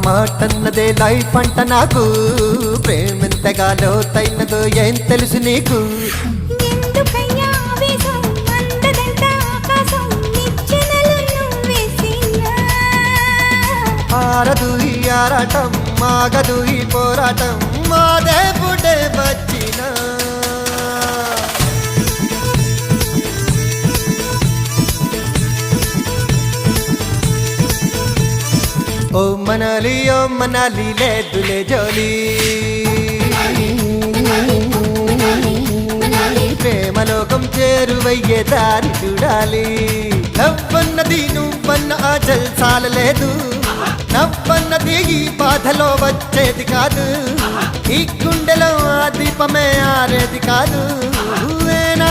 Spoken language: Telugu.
మాటన్నదే లైఫ్ అంట నాకు, ప్రేమెంతగా లోతైనదో ఏం తెలుసు నీకు? ఎందుకయ్యా ఆవేశం, అందదంతా ఆకాశం, నిచ్చెనలు నువ్వేసినా. ఆరదు ఈ ఆరాటం, మాగదు ఈ పోరాటం, మాదే పుడే వచ్చినా. ఓ మనాలి లేదులే జోలి, ప్రేమలోకం చేరువయ్యే దారి చూడాలి. నవ్వన్నది నువ్వన్న ఆ జల్సాలలేదు, నవ్వన్నది ఈ బాధలో వచ్చేది కాదు, ఈ గుండెలో ఆ దీపమే ఆరేది కాదు.